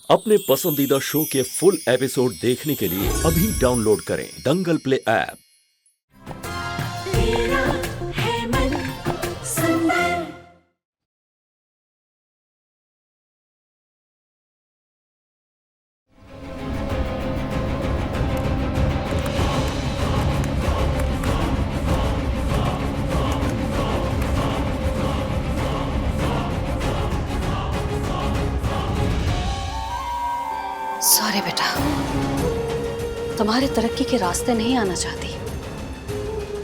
अपने पसंदीदा शो के फुल एपिसोड देखने के लिए अभी डाउनलोड करें दंगल प्ले ऐप। तेरा है मन सुंदर। सॉरी बेटा, तुम्हारे तरक्की के रास्ते नहीं आना चाहती,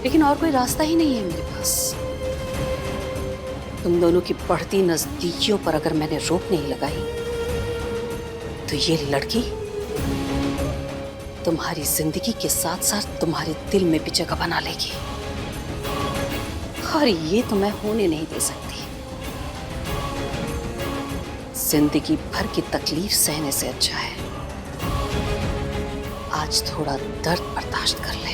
लेकिन और कोई रास्ता ही नहीं है मेरे पास। तुम दोनों की बढ़ती नजदीकियों पर अगर मैंने रोक नहीं लगाई तो ये लड़की तुम्हारी जिंदगी के साथ साथ तुम्हारे दिल में भी जगह बना लेगी, और ये तो मैं होने नहीं दे सकती। जिंदगी भर की तकलीफ सहने से अच्छा है आज थोड़ा दर्द बर्दाश्त कर ले।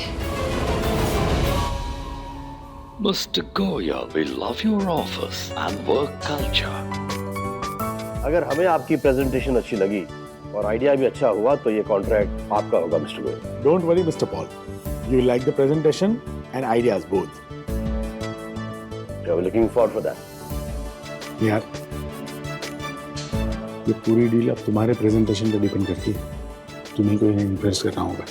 Mr. Goyal, we love your office and work culture. अगर हमें आपकी प्रेजेंटेशन अच्छी लगी और आइडिया भी अच्छा हुआ तो ये कॉन्ट्रैक्ट आपका होगा mister Goyal. Don't worry, Mr. Paul. You like the presentation and ideas both. We are looking forward for that. यार, ये पूरी डील अब तुम्हारे प्रेजेंटेशन पे डिपेंड करती है। तुम्हें को इन्हें इम्प्रेस करना होगा।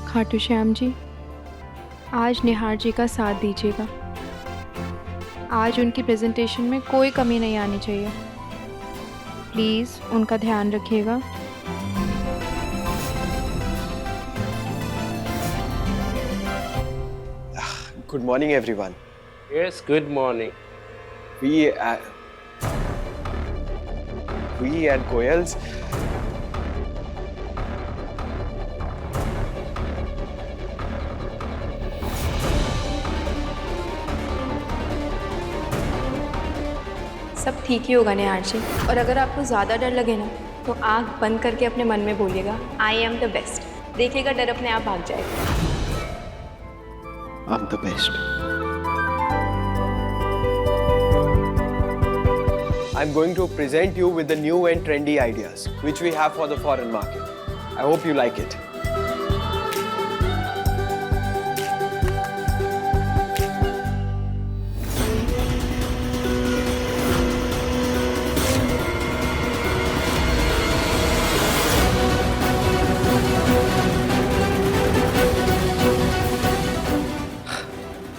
खाटू श्याम जी, आज निहार जी का साथ दीजिएगा। आज उनकी प्रेजेंटेशन में कोई कमी नहीं आनी चाहिए। प्लीज़ उनका ध्यान रखिएगा। Good morning, everyone. Yes, good morning. We at Goyal's सब ठीक ही होगा निहार जी, और अगर आपको ज़्यादा डर लगे ना तो आँख बंद करके अपने मन में बोलिएगा, आई एम द बेस्ट। देखिएगा डर अपने आप भाग जाएगा। I'm the best. I'm going to present you with the new and trendy ideas which we have for the foreign market. I hope you like it.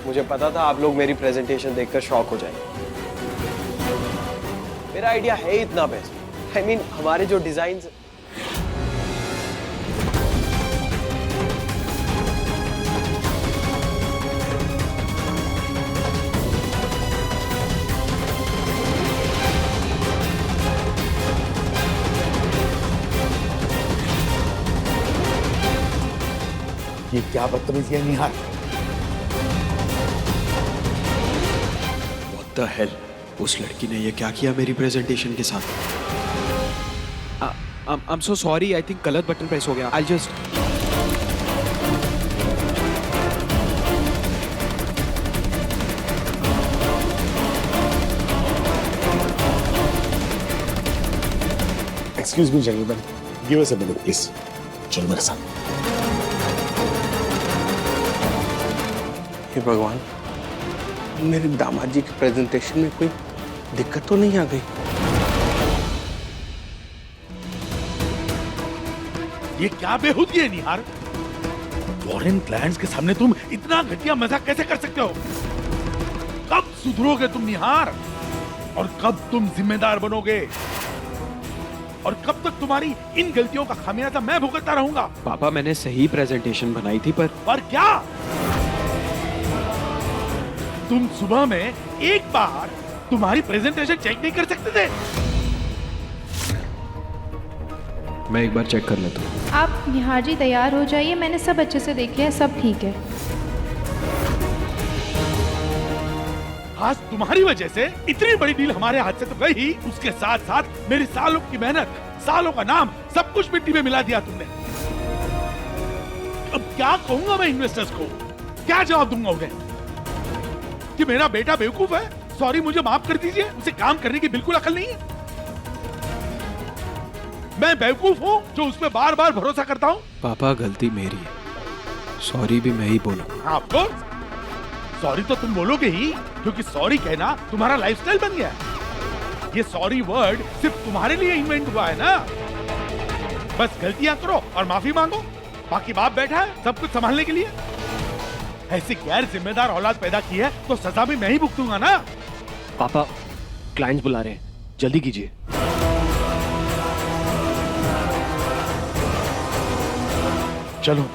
मुझे पता था आप लोग मेरी प्रेजेंटेशन देखकर शॉक हो जाएंगे। मेरा आइडिया है इतना बेस्ट। I mean, हमारे जो डिजाइन्स ये क्या बदतमीजी है निहार? What the hell? उस लड़की ने ये क्या किया मेरी प्रेजेंटेशन के साथ? I'm so sorry. I think गलत बटन प्रेस हो गया. I'll just. Excuse me, gentlemen. Give us a minute, please. चलो मेरे साथ। हे भगवान, मेरे दामाद जी की प्रेजेंटेशन में कोई दिक्कत तो नहीं आ गई? ये क्या बेहूदगी है निहार? फॉरेन क्लाइंट्स के सामने तुम इतना घटिया मजाक कैसे कर सकते हो? कब सुधरोगे तुम निहार? और कब तुम जिम्मेदार बनोगे? और कब तक तुम्हारी इन गलतियों का खामियाजा मैं भुगतता रहूंगा? पापा, मैंने सही प्रेजेंटेशन बनाई थी पर क्या? तुम सुबह में एक बार तुम्हारी प्रेजेंटेशन चेक नहीं कर सकते थे? मैं एक बार चेक कर लेता हूँ। आप निहार जी तैयार हो जाइए, मैंने सब अच्छे से देख लिया है, सब ठीक है। आज तुम्हारी वजह से इतनी बड़ी डील हमारे हाथ से तो गई ही, उसके साथ साथ मेरी सालों की मेहनत, सालों का नाम, सब कुछ मिट्टी में मिला दिया तुमने। अब क्या कहूंगा मैं इन्वेस्टर्स को? क्या जवाब दूंगा उन्हें कि मेरा बेटा बेवकूफ है? सॉरी मुझे माफ कर दीजिए, उसे काम करने की बिल्कुल अकल नहीं है। मैं बेवकूफ हूँ जो उसमें बार बार भरोसा करता हूँ। पापा गलती मेरी है, सॉरी भी मैं ही बोलूंगा। हाँ, ऑफ कोर्स सॉरी तो तुम बोलोगे ही, क्योंकि सॉरी कहना तुम्हारा लाइफस्टाइल बन गया है। ये सॉरी वर्ड सिर्फ तुम्हारे लिए इन्वेंट हुआ है ना। बस गलतियां करो और माफी मांगो, बाकी बाप बैठा है सब कुछ संभालने के लिए। ऐसी गैर जिम्मेदार औलाद पैदा की है तो सजा भी मैं ही भुगतूंगा ना। पापा क्लाइंट्स बुला रहे हैं, जल्दी कीजिए। चलो।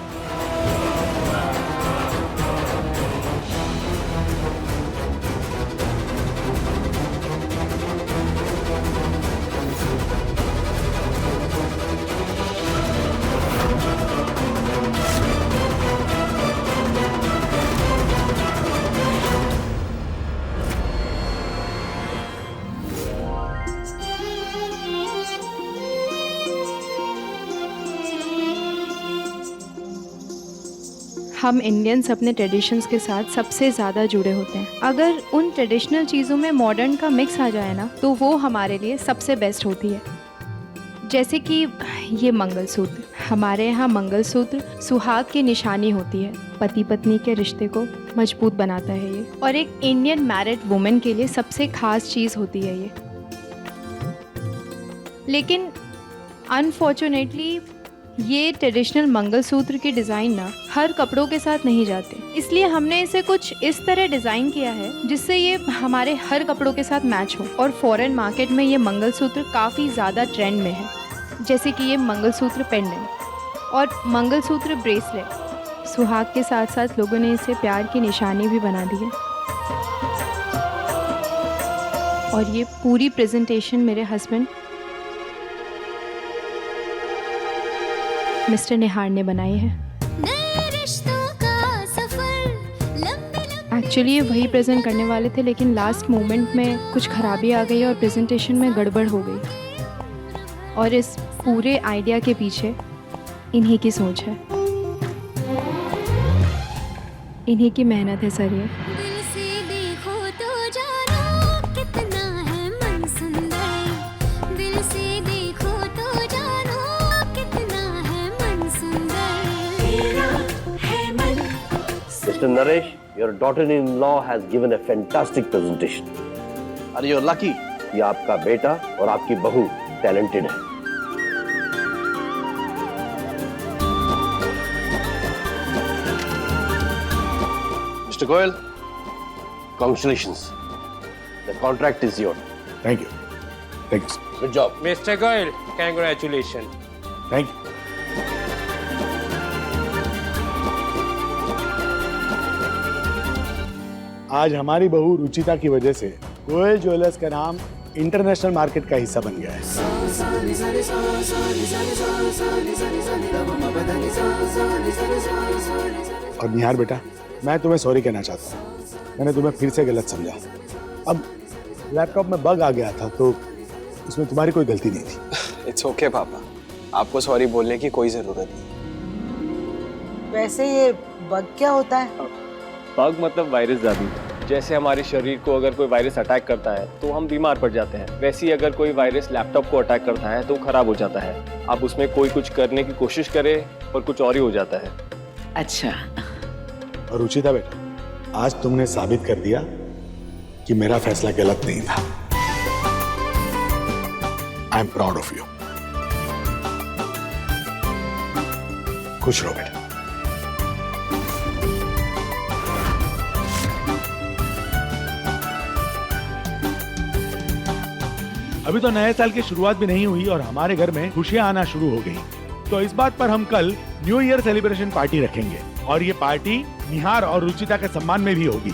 हम इंडियंस अपने ट्रेडिशंस के साथ सबसे ज़्यादा जुड़े होते हैं। अगर उन ट्रेडिशनल चीज़ों में मॉडर्न का मिक्स आ जाए ना, तो वो हमारे लिए सबसे बेस्ट होती है। जैसे कि ये मंगलसूत्र, हमारे यहाँ मंगलसूत्र सुहाग की निशानी होती है, पति पत्नी के रिश्ते को मजबूत बनाता है ये, और एक इंडियन मैरिड वुमेन के लिए सबसे खास चीज़ होती है ये। लेकिन अनफॉर्चुनेटली ये ट्रेडिशनल मंगलसूत्र की डिज़ाइन ना हर कपड़ों के साथ नहीं जाते, इसलिए हमने इसे कुछ इस तरह डिज़ाइन किया है जिससे ये हमारे हर कपड़ों के साथ मैच हो। और फॉरेन मार्केट में ये मंगलसूत्र काफ़ी ज़्यादा ट्रेंड में है, जैसे कि ये मंगलसूत्र पेंडेंट और मंगलसूत्र ब्रेसलेट। सुहाग के साथ साथ लोगों ने इसे प्यार की निशानी भी बना दी है। और ये पूरी प्रेजेंटेशन मेरे हस्बैंड मिस्टर निहार ने बनाई है। एक्चुअली ये वही प्रेजेंट करने वाले थे, लेकिन लास्ट मोमेंट में कुछ खराबी आ गई और प्रेजेंटेशन में गड़बड़ हो गई। और इस पूरे आइडिया के पीछे इन्हीं की सोच है, इन्हीं की मेहनत है सर। ये Mr. Naresh, your daughter-in-law has given a fantastic presentation. Are you lucky कि आपका बेटा और आपकी बहू talented है? Mr. Goyal, congratulations. The contract is yours. Thank you. Thank you. Good job. Mr. Goyal, congratulations. Thank you. आज हमारी बहू रुचिता की वजह से गोयल ज्वेलर्स का नाम इंटरनेशनल मार्केट का हिस्सा बन गया है। और निहार बेटा, मैं तुम्हें सॉरी कहना चाहता हूँ, मैंने तुम्हें फिर से गलत समझा। अब लैपटॉप में बग आ गया था तो उसमें तुम्हारी कोई गलती नहीं थी। इट्स ओके पापा, आपको सॉरी बोलने की कोई जरूरत नहीं। वैसे ये बग क्या होता है? बग मतलब वायरस दादी। जैसे हमारे शरीर को अगर कोई वायरस अटैक करता है तो हम बीमार पड़ जाते हैं, वैसे ही अगर कोई वायरस लैपटॉप को अटैक करता है तो खराब हो जाता है। आप उसमें कोई कुछ करने की कोशिश करे और कुछ और ही हो जाता है। अच्छा। और रुचिता बेटा, आज तुमने साबित कर दिया कि मेरा फैसला गलत नहीं था। I am proud of you. खुश रहो बेटा। अभी तो नए साल की शुरुआत भी नहीं हुई और हमारे घर में खुशियां आना शुरू हो गई। तो इस बात पर हम कल न्यू ईयर सेलिब्रेशन पार्टी रखेंगे और ये पार्टी निहार और रुचिता के सम्मान में भी होगी।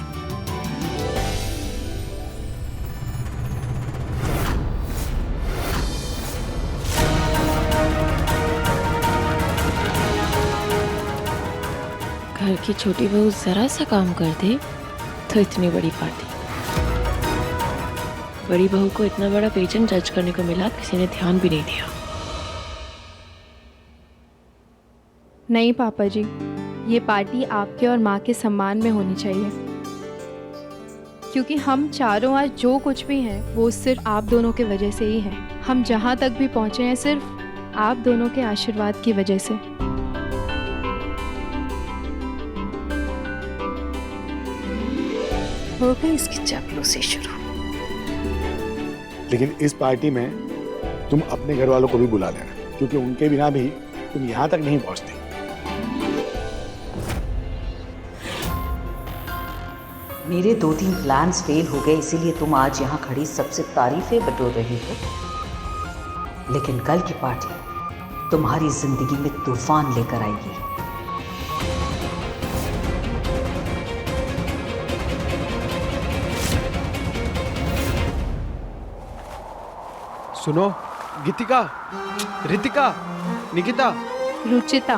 घर की छोटी बहू जरा सा काम कर दे तो इतनी बड़ी पार्टी। बड़ी बहू को इतना बड़ा पेजेंट जज करने को मिला, किसी ने ध्यान भी नहीं दिया। नहीं पापा जी, ये पार्टी आपके और माँ के सम्मान में होनी चाहिए। क्योंकि हम चारों आज जो कुछ भी हैं वो सिर्फ आप दोनों के वजह से ही हैं। हम जहाँ तक भी पहुँचे हैं सिर्फ आप दोनों के आशीर्वाद की वजह से। हो गई इसकी चापलूसी शुरू। लेकिन इस पार्टी में तुम अपने घर वालों को भी बुला लेना, क्योंकि उनके बिना भी तुम यहाँ तक नहीं पहुँचते। मेरे 2-3 प्लान्स फेल हो गए, इसीलिए तुम आज यहाँ खड़ी सबसे तारीफें बटोर रही हो। लेकिन कल की पार्टी तुम्हारी जिंदगी में तूफान लेकर आएगी। सुनो, गीतिका, रितिका, निकिता, रुचिता।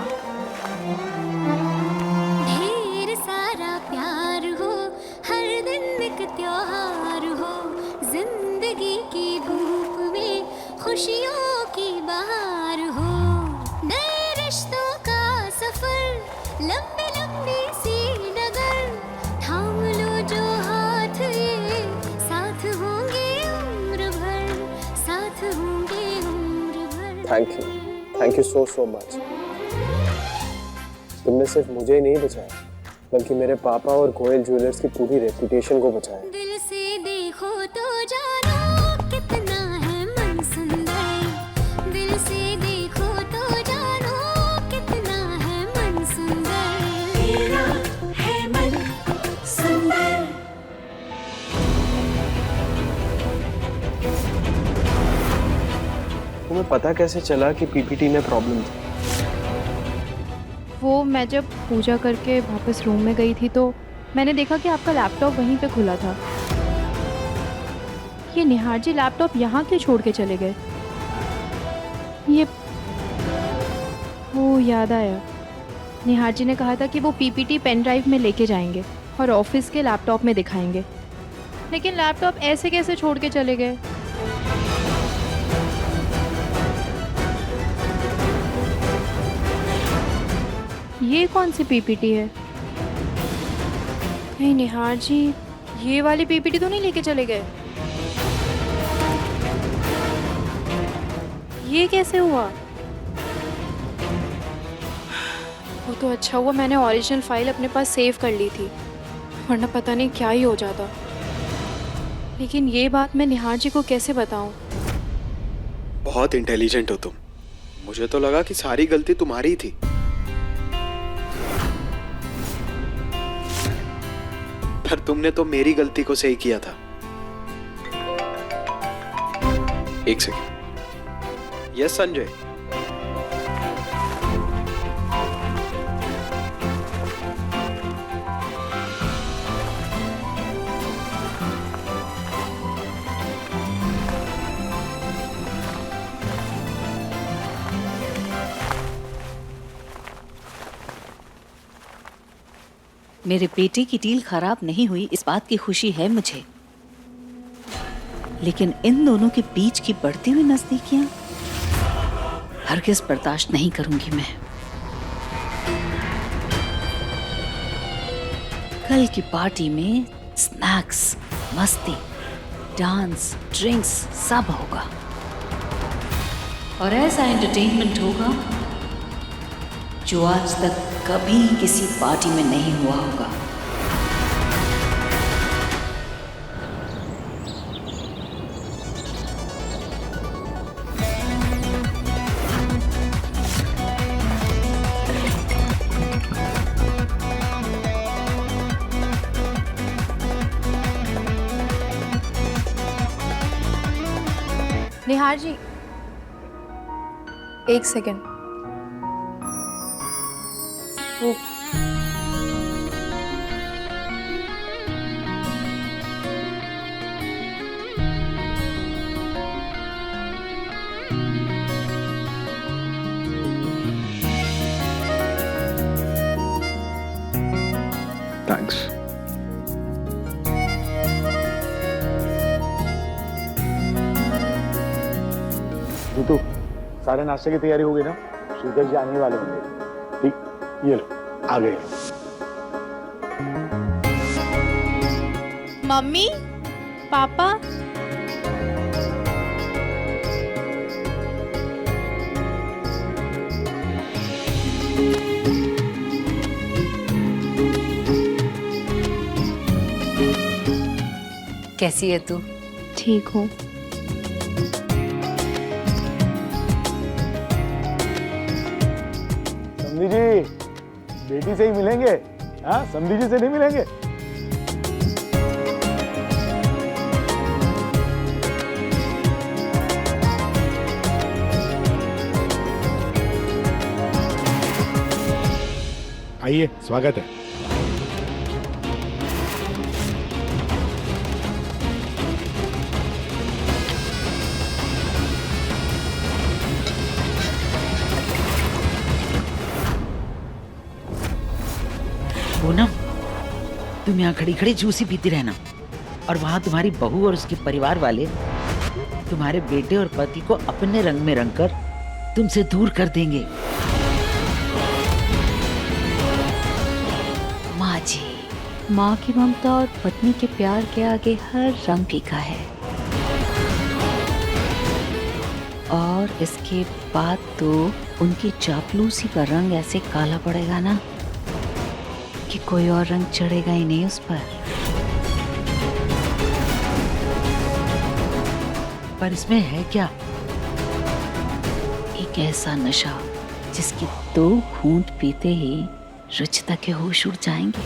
ढेर सारा प्यार हो, हर दिन एक त्योहार हो, जिंदगी की धूप में खुशियों की बहार हो, नए रिश्तों का सफर, लंबी लंबी सी डगर, थाम लो जो हाथ ये, साथ होंगे उम्र भर, साथ होंगे उम्र भर। Thank you so much. तुमने सिर्फ मुझे ही नहीं बचाया, बल्कि मेरे पापा और गोयल ज्वेलर्स की पूरी रेपुटेशन को बचाया। दिल से देखो तो जानो कितना है मन सुंदर, दिल से देखो तो जानो कितना है मन सुंदर, तेरा है मन सुंदर। तुम्हें पता कैसे चला कि पीपीटी में प्रॉब्लम थी? वो मैं जब पूजा करके वापस रूम में गई थी तो मैंने देखा कि आपका लैपटॉप वहीं पे खुला था। ये निहार जी लैपटॉप यहाँ क्यों छोड़ के चले गए? ये वो याद आया, निहार जी ने कहा था कि वो पीपीटी पेन ड्राइव में लेके जाएंगे और ऑफिस के लैपटॉप में दिखाएंगे, लेकिन लैपटॉप ऐसे कैसे छोड़ के चले गए? ये कौन सी पीपीटी है? नहीं निहार जी, ये वाली पीपीटी तो नहीं लेके चले गए। ये कैसे हुआ? वो तो अच्छा हुआ मैंने ओरिजिनल फाइल अपने पास सेव कर ली थी, वरना पता नहीं क्या ही हो जाता। लेकिन ये बात मैं निहार जी को कैसे बताऊं? बहुत इंटेलिजेंट हो तुम। मुझे तो लगा कि सारी गलती तुम्हारी ही थी। पर तुमने तो मेरी गलती को सही किया था। एक सेकंड। यस संजय। मेरे बेटे की डील खराब नहीं हुई इस बात की खुशी है मुझे, लेकिन इन दोनों के बीच की बढ़ती हुई नजदीकियां हरगिज़ बर्दाश्त नहीं करूंगी मैं। कल की पार्टी में स्नैक्स, मस्ती, डांस, ड्रिंक्स सब होगा और ऐसा एंटरटेनमेंट होगा जो आज तक कभी किसी पार्टी में नहीं हुआ होगा। निहार जी, एक सेकंड। वो थैंक्स। ऋतु, सारे नाश्ते की तैयारी हो गई ना? श्रीधर जी आने वाले होंगे। ठीक, ये लो आ गए। मम्मी, पापा, कैसी है तू? ठीक हूँ। समधी जी, बेटी से ही मिलेंगे? हाँ, समधी जी से नहीं मिलेंगे? आइए, स्वागत है। पूनम, तुम यहाँ खड़ी खड़ी जूस ही पीती रहना और वहाँ तुम्हारी बहू और उसके परिवार वाले तुम्हारे बेटे और पति को अपने रंग में रंगकर तुमसे दूर कर देंगे। माँ जी, माँ की ममता और पत्नी के प्यार के आगे हर रंग फीका है। और इसके बाद तो उनकी चापलूसी का रंग ऐसे काला पड़ेगा ना कि कोई और रंग चढ़ेगा ही नहीं उस पर इसमें है क्या? एक ऐसा नशा जिसकी 2 घूंट पीते ही रुचिता के होश उड़ जाएंगे।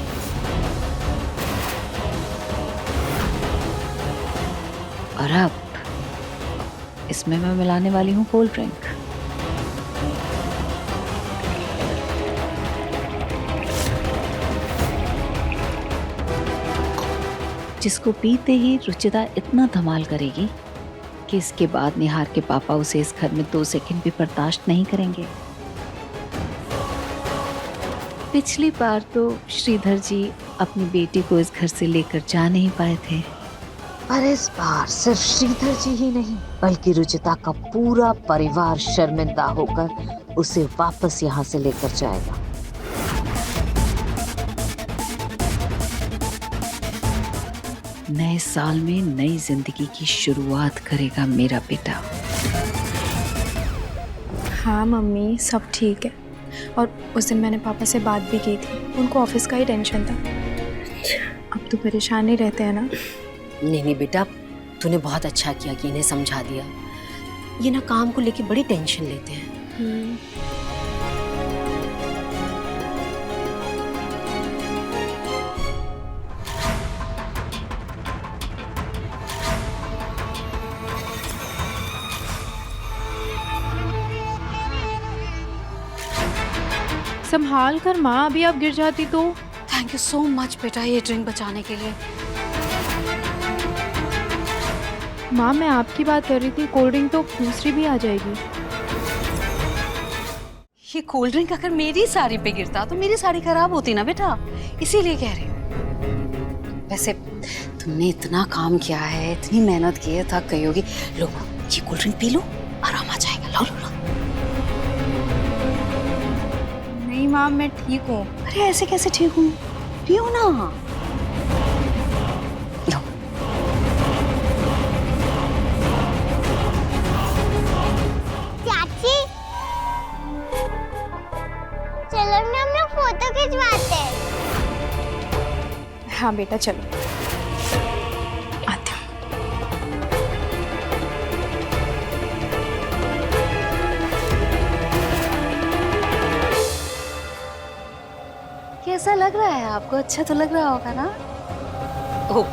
और अब इसमें मैं मिलाने वाली हूँ कोल्ड ड्रिंक। जिसको पीते ही रुचिता इतना धमाल करेगी कि इसके बाद निहार के पापा उसे इस घर में 2 सेकंड भी बर्दाश्त नहीं करेंगे। पिछली बार तो श्रीधर जी अपनी बेटी को इस घर से लेकर जा नहीं पाए थे, पर इस बार सिर्फ श्रीधर जी ही नहीं बल्कि रुचिता का पूरा परिवार शर्मिंदा होकर उसे वापस यहाँ से लेकर जाएगा। नए साल में नई जिंदगी की शुरुआत करेगा मेरा बेटा। हाँ मम्मी, सब ठीक है। और उस दिन मैंने पापा से बात भी की थी, उनको ऑफिस का ही टेंशन था। अब तो परेशान ही रहते हैं ना। नहीं बेटा, तूने बहुत अच्छा किया कि इन्हें समझा दिया। ये ना काम को लेके बड़ी टेंशन लेते हैं। संभाल कर माँ, अभी आप गिर जाती तो। थैंक यू सो मच बेटा ये ड्रिंक बचाने के लिए। माँ, मैं आपकी बात कर रही थी, कोल्ड ड्रिंक तो दूसरी भी आ जाएगी। ये कोल्ड ड्रिंक अगर मेरी साड़ी पे गिरता तो मेरी साड़ी खराब होती ना बेटा, इसीलिए कह रही हूँ। वैसे तुमने इतना काम किया है, इतनी मेहनत की है, थक गई होगी। लो ये कोल्ड ड्रिंक पी लो, आराम आ जाएगा। लो लो लो। नहीं माँ, मैं ठीक हूँ। अरे ऐसे कैसे ठीक हूँ? पियो ना। लो। चाची, चलो ना हम लोग फोटो खिंचवाते हैं। हाँ बेटा चलो, आते हैं। कैसा लग रहा है आपको? अच्छा तो लग रहा होगा ना? ओह,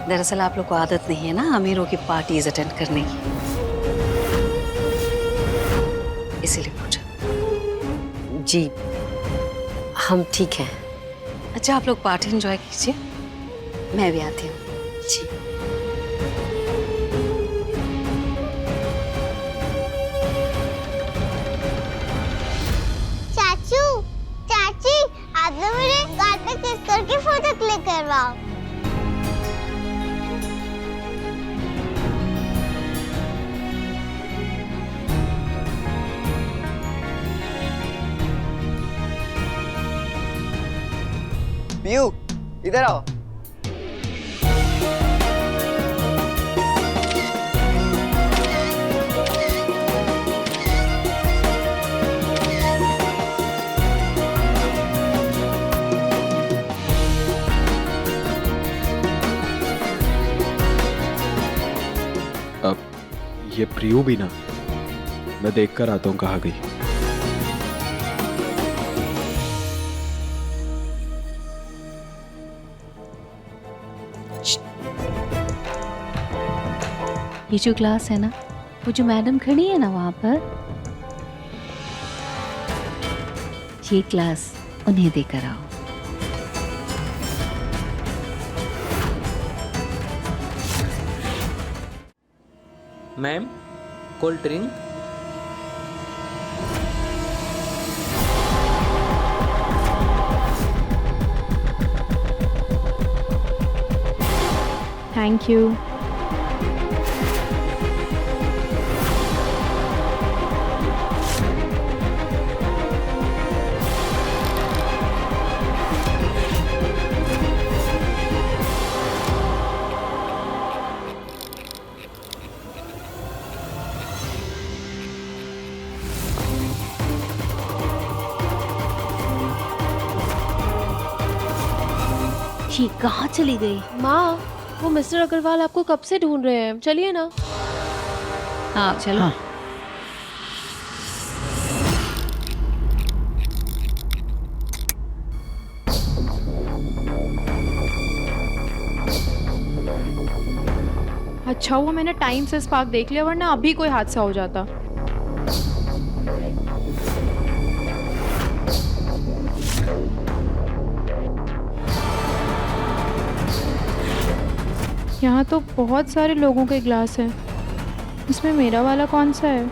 दरअसल आप लोग को आदत नहीं है ना अमीरों की पार्टीज अटेंड करने की, इसीलिए पूछा। जी हम ठीक हैं। अच्छा आप लोग पार्टी एंजॉय कीजिए, मैं भी आती हूँ। जी चाचू, चाची, आज ना मेरे गाल पे किस करके फोटो क्लिक करवाओ। पीयू, इधर आओ। अब ये प्रियू भी ना, मैं देख कर आता हूँ कहाँ गई। ये जो क्लास है ना, वो जो मैडम खड़ी है ना वहां पर, ये क्लास उन्हें देकर आओ। Ma'am, cold drink. Thank you. ये कहाँ चली गई? माँ, वो मिस्टर अग्रवाल आपको कब से ढूंढ रहे हैं, चलिए ना। हाँ चलो। हाँ। अच्छा हुआ मैंने टाइम से स्पार्क देख लिया, वरना अभी कोई हादसा हो जाता। यहाँ तो बहुत सारे लोगों के ग्लास हैं, इसमें मेरा वाला कौन सा है?